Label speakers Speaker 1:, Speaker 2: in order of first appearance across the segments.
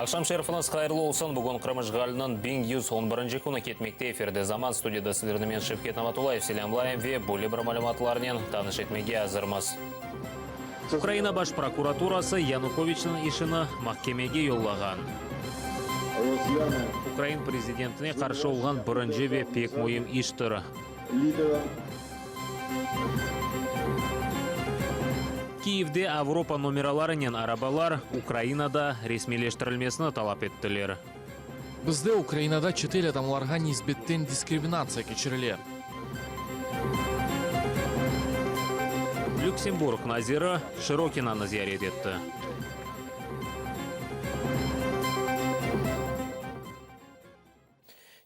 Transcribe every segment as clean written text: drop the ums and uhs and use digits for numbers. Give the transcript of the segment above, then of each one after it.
Speaker 1: Акшам шерифініз қайырлы олсын бүгін Қырмыжғалының 1111 күні кетмекте эфирде заман студияда сілерімен Шевкет Наматулаев, Селямлаев ве бөлі бір малыматларынан таныш етмеге азырмыз. Украина баш прокуратурасы Януковичның ишіні махкемеге йоллаған. Украин президентіне қаршы олған бірінші ве пек мойым иштір. Киевде Авропа номераларынан арабалар Украинада ресмилештірілмесіні талап еттілер.
Speaker 2: Бізде Украинада четел адамларға низбеттен дискриминация кечірілер.
Speaker 1: Люксембург назиры Широкинаны зиярет етті.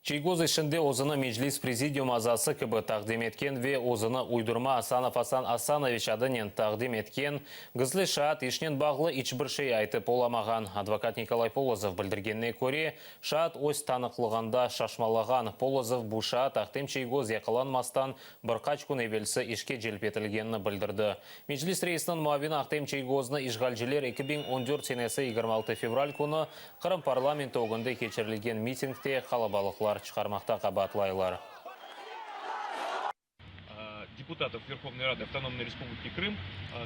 Speaker 1: Чейгоз ішінде озыны Меджлис президиум азасы кібі тақдим еткен ве озыны уйдырма Асанов Асан Асанович адынен тақдим еткен гызлы шаат ешнен бағлы ичбір шей айтып оламаған. Адвокат Николай Полозов білдіргенне көре, шаат ось танықлығанда шашмалаған. Полозов бұл шаат ақтем Чейгоз яқыланмастан бір қач күн евелсі ішке желпетілгенні білдірді. Меджлис рейсінің муавины ақтем Чейгозны ишғалжелер 2014 сенесі 26 февраль күні Қырым парламенті оғынды кечірілген митингте қалабалықлар шығармақта қабатлайлар.
Speaker 3: Депутатов Верховной Рады Автономной Республики Крым,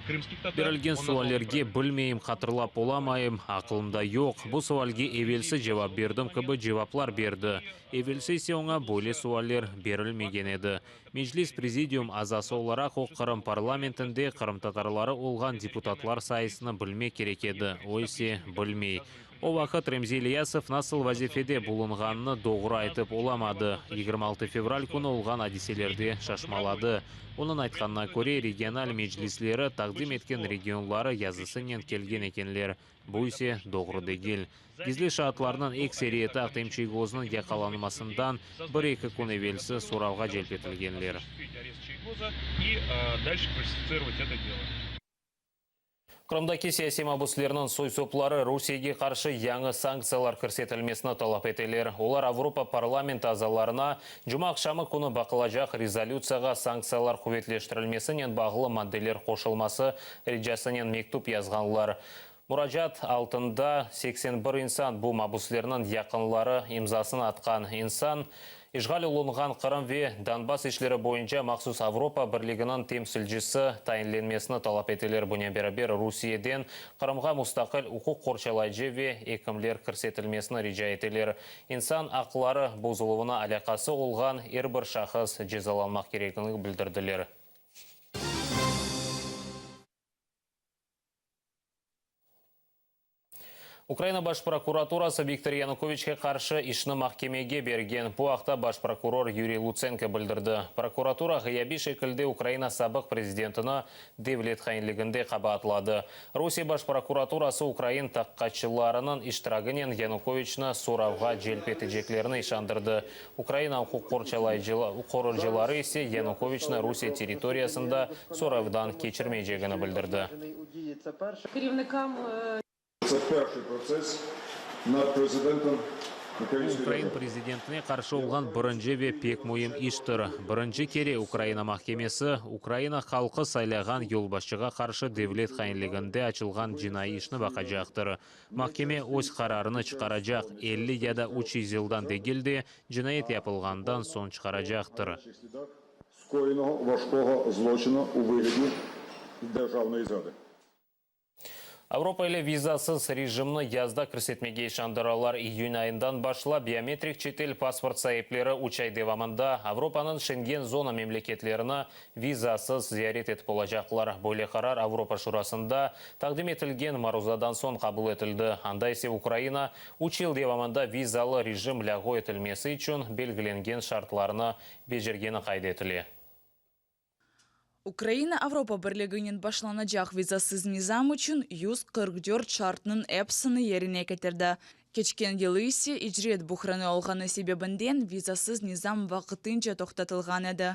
Speaker 3: крымских татар.
Speaker 1: Берілген суалерге білмейім, қатырлап оламайым, ақылымда жоқ. Бұл суалге евелсі жауап бердім, кібі жауаплар берді. Евелсі есе оңа бөлі суалер берілмеген еді. Меджлис президиум азасы оларақ оқ Қырым парламентінде Қырым татарлары олған депутатлар сайысыны білме керек еді. Ойсе білмей. О вақыт Ремзи Ильясов насыл вазифеде бұлынғанны доғыр айтып оламады. 26 февраль күні олған адиселерде шашмалады. Оның айтқанына көре регионал меджлислері тақдим еткен регионлары язысынен келген екенлер. Бұл исе доғыр дегел. Гизли шаатларының эксериеті ақтем Чейгозның яқаланмасындан бір-екі күн евелсі сұрауға желпетілгенлер. Қырымдаки саяси мабуслерінің сой-соплары Русияге қаршы яңы санкциялар көрсетілмесіні талап етелер. Олар Авропа парламент азаларына жұма ақшамы күні бақылажақ резолюцияға санкциялар құветлештірілмесінен бағылы моделер қошылмасы реджасынен мектуп язғанлар. Мұражат алтында 81 инсан бұл мабуслерінің яқынлары имзасын атқан инсан Ишғал ұлынған Қырым ве Донбасс ішлері бойынша мақсус Авропа бірлігінің темсілжісі тайынленмесіні талап етелер. Бұне бері Русияден Қырымға мұстақыл ұқық қоршалайжы ве екімлер кірсетілмесіні рижа етелер. Инсан ақылары бұзылуына алақасы олған әрбір шақыз жезаланмақ керекіні білдірділер. Украина баш прокуратурасы Виктор Януковичке қаршы ішіні махкемеге берген. Бұл ақта баш прокурор Юрий Луценко білдірді. Прокуратура ғияби шекілде Украина сабық президентіні Девлет қайынлігінде қабатлады. Русия баш прокуратурасы Украин таққатшыларының іштірагінен Януковичні сұрауға желпетіжеклеріні ишандырды. Украина құқ қорыржылары есе Януковичні Русия территориясында сұраудан кечірмейжегіні білдірді.
Speaker 4: Це перший процес над президентом.
Speaker 1: Украин президентіне қаршы олған бірінші ве пек мойым иштір. Бірінші кере Украина махкемесі Украина халқы сайлаған елбасшыға қаршы Девлет қайынлігінде açılған жинай ішіні бақажақтыр. Махкеме өз қарарыны шығарajaq 50 яда 300 жылдан дегелде жинайет yapılғандан сон шығарajaqtır.
Speaker 4: Скоєного важкого злочину у вигляді державної зради.
Speaker 1: Авропа ile визасыз режимні язда кірсетмеге шандыралар июнь айындан башла биометрик четел паспорт сайыплері учай девамында Авропаның Шенген зона мемлекетлеріне визасыз зиярет етіп олажақлар. Бөле қарар Авропа шурасында тақдим етілген марузадан сон қабыл етілді. Андайсе Украина учил девамында визалы режим ләғу етілмесі үшін белгіленген шартларына бежергені қайдетілі.
Speaker 5: Украина Авропа бірлігінен башланacak визасыз низам үшін 144 шартның әпсіні еріне кетірді. Кечкен елі есе ижрет бұхраны олғаны себебінден визасыз низам вақытынша тоқтатылған еді.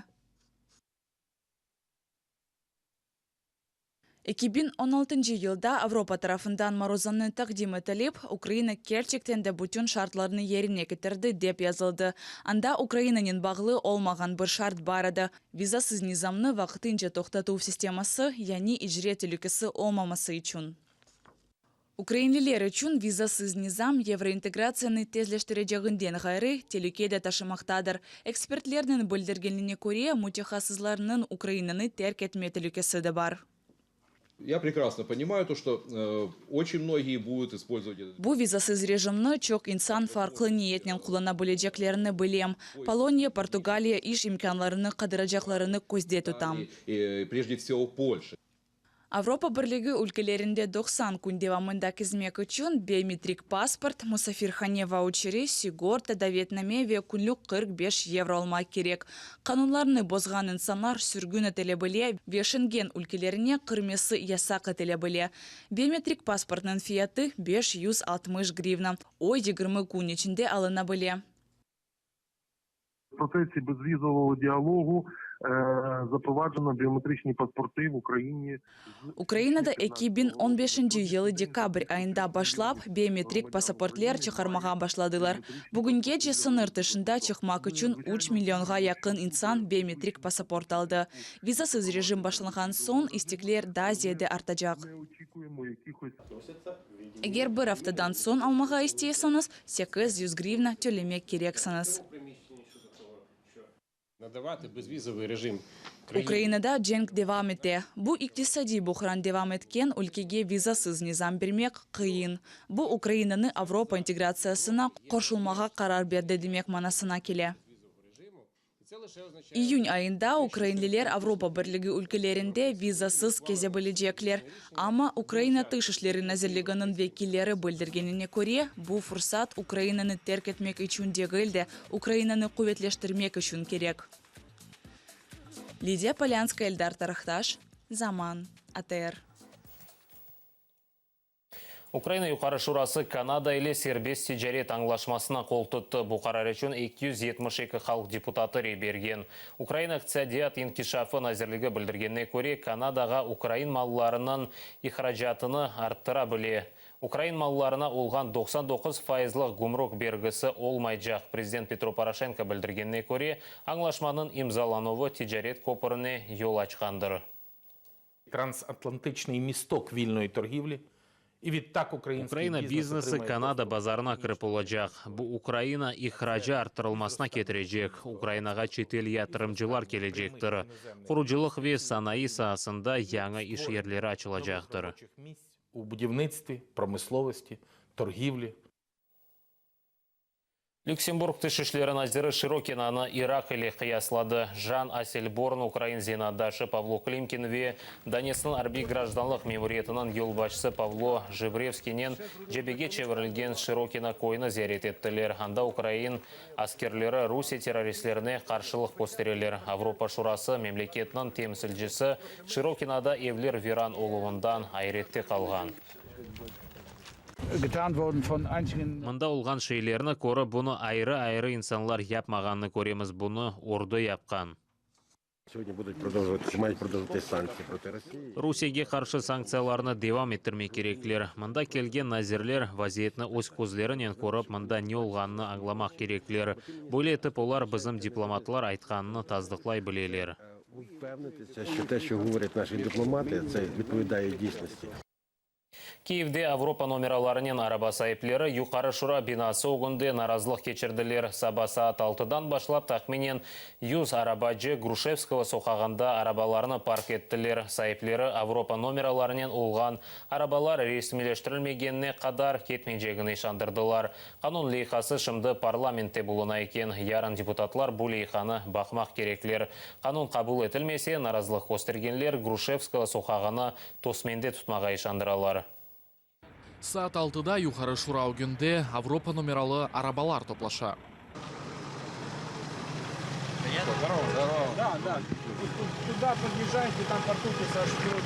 Speaker 5: 2016 жылда Авропа тарafından марузаны тақдим етіліп, Украина керчектен де бүтін шартларыны еріне кетірді деп yazıldı. Анда Украинаның бағылы олмаған бір шарт бар еді. Визасыз низамны вақытынша тоқтату системасы, яғни ижрет үлгісі олмамасы үшін. Украинлилер үчүн визасыз низам евроинтеграцияны тезлештирежегинден гайры телекеде ташымактадыр. Экспертлердин билдиргенине көрө, мутахассисларнын Украинаны терк этме телекеси да бар.
Speaker 6: Я прекрасно понимаю то, что очень многие будут использовать этот...
Speaker 5: Бу визасыз режимны чок инсан фарклы ниетнен куллана билежеклерини билем. Полония, Португалия иш имканларыны кадырачакларыны көзде тутам.
Speaker 6: И прежде всего Польша.
Speaker 5: Авропа Бірлігі өлкелерінде 90 күн девамында кізмек үшін биометрик паспорт, мұсафирхане ваучері, сигорта да Вьетнаме күнлік 45 евро алма керек. Қанунларыны бозған инсанлар сүргін өтелі біле, Шенген өлкелеріне қырмесі ясақ өтелі біле. Биометрик паспортның фияты 560 гривна. Ой 20 күн ішінде алына біле.
Speaker 7: В процесі безвізового діалогу запроваджено біометричні паспорти в Україні.
Speaker 5: Украинада 2015 жылы декабрь айында башлап биометрик паспортлер чыгармага башладылар. Бүгүнге же сыныр тышында чыкмак үчүн 3 миллионга якын инсан биометрик паспорт алды. Визасыз режим башланган соң истеклер да зияде артажак. Эгер бир аптадан соң алмага истесеңиз, 800 гривна төлөмөк керексиңиз.
Speaker 8: Надавати безвізовий режим.
Speaker 5: Украинада женг девам эте. Бу икtisadi бухран девам эткен өлкеге визасыз низам бермек кыйын. Бу Украинаны Авропа интеграциясына кошулмага карар берди демек манасына келе. Июнь айында украинлилер Авропа Бірлігі өлкелерінде визасыз кезе білежеклер. Ама Украина тыш ишлерин әзірлігінің векиллері білдіргеніне көре, бу фурсат Украинаны терк етмек үчүн дегілді, Украинаны куветлештірмек үчүн керек. Лидия Полянская, Эльдар Тарахташ, Заман, АТР.
Speaker 1: Украина юқары шурасы Канада или сербес тижарет аңлашмасына қол тұтты. Бұқарар үшін 272 халық депутаты берген. Украина иқтисадият инкишафы назірлігі білдіргеніне көре, Канадаға Украин малларының ихражатыны арттыра біле. Украин малларына олған 99% гумрук бергісі олмайжақ. Президент Петро Порошенко білдіргеніне көре, аңлашманың имзалануы тижарет көпіріне ел ачқандыр.
Speaker 9: Трансатлантичний місток вільної торгівлі.
Speaker 1: Украина бизнесі Канада базарына кіріп олacak. Бұл Украина ихражы арттырылмасына кетірежек. Украинаға шетел ятырымчылар кележектір. Құружылық ве санайы сahasында яңа іш ерлері açılacaqtır.
Speaker 9: У будівництві, промисловості, торгівлі.
Speaker 1: Люксембург тышышлері назиры Широкинаны Ирак или қияслады. Жан Аселборн Украин зенадашы Павло Климкин ве Донецкің арби гражданлық мемориетінің елбашысы Павло Жибревскинен жебеге чевірілген Широкина койны зиярет еттілер. Анда Украин аскерлері Русия террористлеріне қаршылық постерелер. Авропа шурасы мемлекетінің темсілжісі Широкинада евлер Виран олуындан айретте қалған. Мында олған шейлеріні көрі бұны айры-айры инсанлар япмағанны көреміз, бұны орды япқан.
Speaker 8: Сьогодні будуть продовжувати санкції проти Росії.
Speaker 1: Русияге қаршы санкцияларны девам еттірме кереклер. Мында келген назирлер вазиетні өз көзлерінен көріп, мында не олғанны аңламақ кереклер. Бөле етіп олар бізім дипломатлар айтқанны таздықлай білелер.
Speaker 8: Впевнитися, що те, що говорять наші дипломати, це відповідає дійсності.
Speaker 1: Киевде Авропа номераларының араба сайыплері юқары шура бинасы оғынды наразылық кечірділер. Саба саат 6-дан башлап тақменен 100 арабаджы Грушевского соқағында арабаларыны парк еттілер. Сайыплері Авропа номераларының олған арабалар ресмелештірілмегеніне қадар кетменжегін ишандырдылар. Қанун лейхасы шымды парламентте болуна екен. Ярын депутатлар бұл лейханы бақмақ кереклер. Қанун қабыл етілмесе наразылық көстергенлер Грушевского соқағаны тосменде тұтмаға ишандыралар.
Speaker 2: Саат 6-да юқары шура үгінде Авропа номералы арабалар топлаша.
Speaker 10: Здорово. Да. Туда подъезжайте, там портуки сожгут.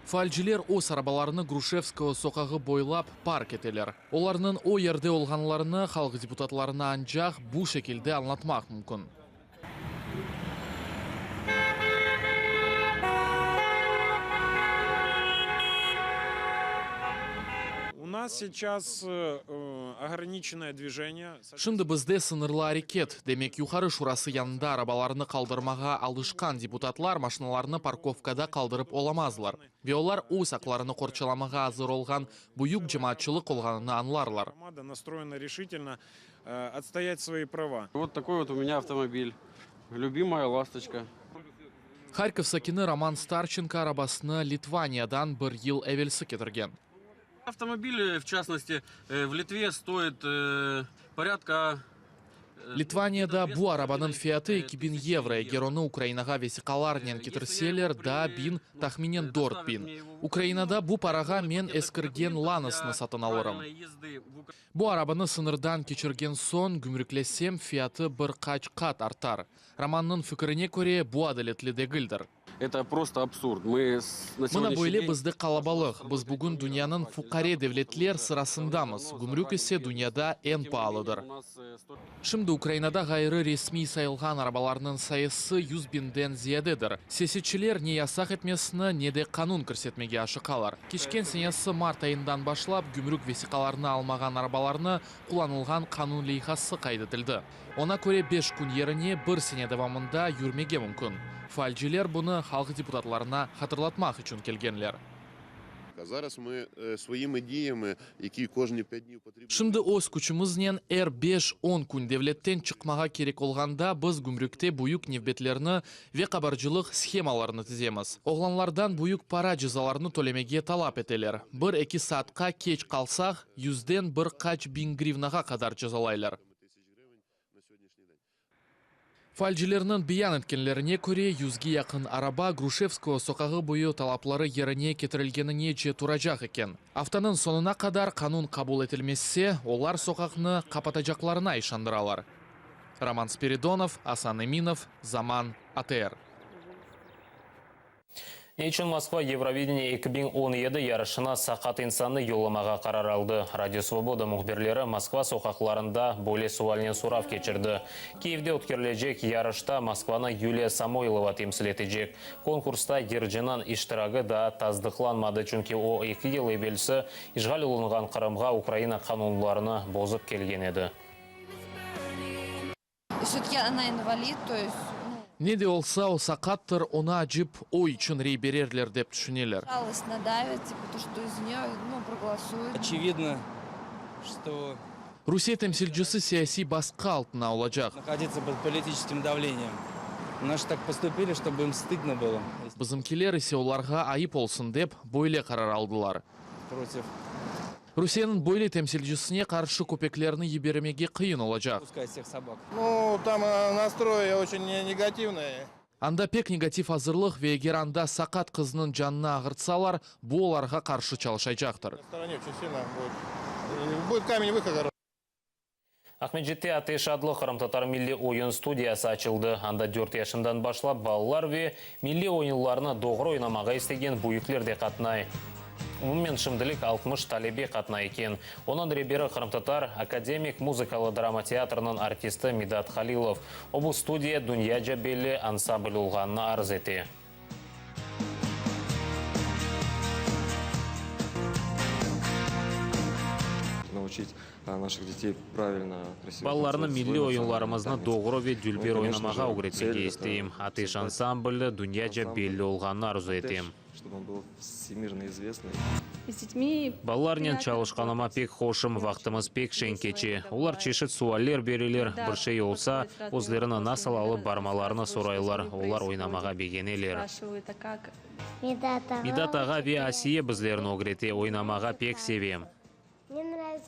Speaker 2: Фальжилер ос арабаларыны Грушевского соқағы бойлап парк етелер. Оларының о ерде олғанларыны халық депутатларына анжақ бұл шекілде аңлатмақ мүмкін.
Speaker 10: У нас сейчас ограниченное движение.
Speaker 2: Шынды бізде сынырлы әрекет. Демек, юқары шурасы янында арабаларны қалдырмаға алышқан депутатлар машиналарны парковкада қалдырып оламазлар. Веолар өз ақларыны қорчаламаға азыр олған бұйық жамаатчылық олғанына анларлар.
Speaker 10: Команда настроена решительно отстоять свои права.
Speaker 11: Вот такой вот у меня автомобиль. Любимая ласточка.
Speaker 2: Харьков сакины Роман Старченко арабасыны Литваниядан бір ел әвелсі кетірген.
Speaker 11: Автомобиль, в частности, в Литве стоит порядка...
Speaker 2: Литванияда бу арабанын фиаты 2000 евро. Героны Украинаға весиқаларнен кетірселер да бин тахминен дорт бин. Украинада бу параға мен эскірген ланысыны сатын алырым. Бу арабаны сынырдан кечірген сон гүміріклесем фиаты бір қат артар. Романның фікіріне көре бу адалетлі дегілдір.
Speaker 11: Это просто абсурд. Мы на
Speaker 2: Мына
Speaker 11: сегодняшний
Speaker 2: бойле
Speaker 11: день...
Speaker 2: бізді қалабалық. Біз бүгін дүнияның фукаре девлетлер сырасындамыз. Гүмрүк есе дүнияда ән паалыдыр. Шымды Украинада ғайры ресми сайылған арабаларының сайысы 100 бинден зиядедір. Сесетчілер не ясақ етмесіні, не де қанун көрсетмеге ашықалар. Кешкен сенесі март айындан башлап, гүмрүк весиқаларны алмаған арабаларны құланылған қанун лейхасы қайдытылды. Она көре 5 күн еріне бір сене давамында юрмеге мүмкін. Фальжилер бұны халық депутатларына хатырлатмақ үшін келгенлер.
Speaker 12: Зараз ми своїми діями, які кожні 5 днів потрібно...
Speaker 2: Шынды өз күчімізнен 5-10 күн девлеттен чықмаға керек олғанда біз гүмрүкте бұйық невбетлеріні ве қабаржылық схемаларыны тіземіз. Оғланлардан бұйық пара жазаларыны төлемеге талап етелер. 1-2 саатқа кеч қалсақ, 100-ден 1000 гривнаға қадар жазалайлар. Фальжилерінің биян еткенлеріне көре 100-ге яқын араба Грушевского соқағы бойы талаплары еріне кетірілгеніне же тұрajақ екен. Афтаның сонына қадар қанун қабыл етілмесе, олар соқақны қапатажақларына ишандыралар. Роман Спиридонов, Асан Эминов, Заман, АТР.
Speaker 1: Нечін Москва Евровидение 2017 ярышына сақат инсаны yo'lamaға қарар алды. Радио Свобода мұхберлері Москва соқақларында бөле суалінен сұрав кечірді. Киевде өткерілежек ярышта Москваны Юлия Самойлова темсіл етежек. Конкурста ержінан иштирагы да таздықланмады, чүнки о 2 ел евелсі ишғал ұлынған Қырымға Украина қанунларыны бозып келген еді.
Speaker 13: Все-таки она инвалид, то есть...
Speaker 2: Неде олса, сақаттыр, она ажып ой үшін рейберерлер деп түшінелер.
Speaker 13: Жалостно давит, типа, то, что из нее проголосуют.
Speaker 14: Очевидно, что...
Speaker 2: Русия темсилжісі сияси басқа алтына олajaq.
Speaker 14: Находиться под политическим давлением. Наши так поступили, чтобы им стыдно было.
Speaker 2: Бізімкелер есе оларға айып олсын деп, бойле қарар алдылар.
Speaker 14: Против.
Speaker 2: Русияның бойле темсилжісіне қаршы көпеклеріні еберемеге қиын олajaq.
Speaker 14: Пускай всех собак.
Speaker 15: Ну, там настрой очень негативный.
Speaker 2: Анда пек негатив азырлық ве егер анда сақат қызының жанына ағыртсалар, бұл оларға қаршы чалшайжақтыр.
Speaker 15: На стороне очень сильно будет камень выхода.
Speaker 1: Ахмеджетте Атеш адлы Қырым-Татар милли ойын студиясы açılды. Анда 4 yaşından башлап балалар ве милли ойынларына доғыр ойнамаға істеген бұйықлер де қатынай. Умумен шымдылық 60 талебе қатына екен. Оның ребері Қырым-Татар академик музыкалы драма театрының артисті Медат Халилов. Обу студия Дүния белі ансамбль олғанына арыз еті.
Speaker 16: Научить наших детей правильно, красиво.
Speaker 1: Балаларны милли ойынларымызны доғыры ве дүлбер ойнамаға ұғыретмеге істейім. Атеш ансамблі Дүния белі олғанына арзу етем.
Speaker 16: Чтобы он был всемирно известный.
Speaker 1: Балаларнен чалышқаныма пек хошым, вақтымыз пек шенкече. Олар чешет суаллер берелер, бір шей олса, өзлеріні насыл алып бармаларыны сұрайлар, олар ойнамаға бегенелер. Медат аға ве Асие біздерін оғырете ойнамаға пек севем.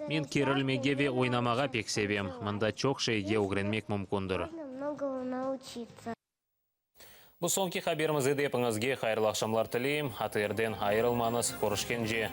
Speaker 1: Мен керілмеге ве ойнамаға пек севем. Мында чоқ шейге оғыренмек мүмкіндір. Бұл соңки хаберімізді депіңізге қайырлы ақшамлар тілейім. Атырден айырылманыз, қорышкенже.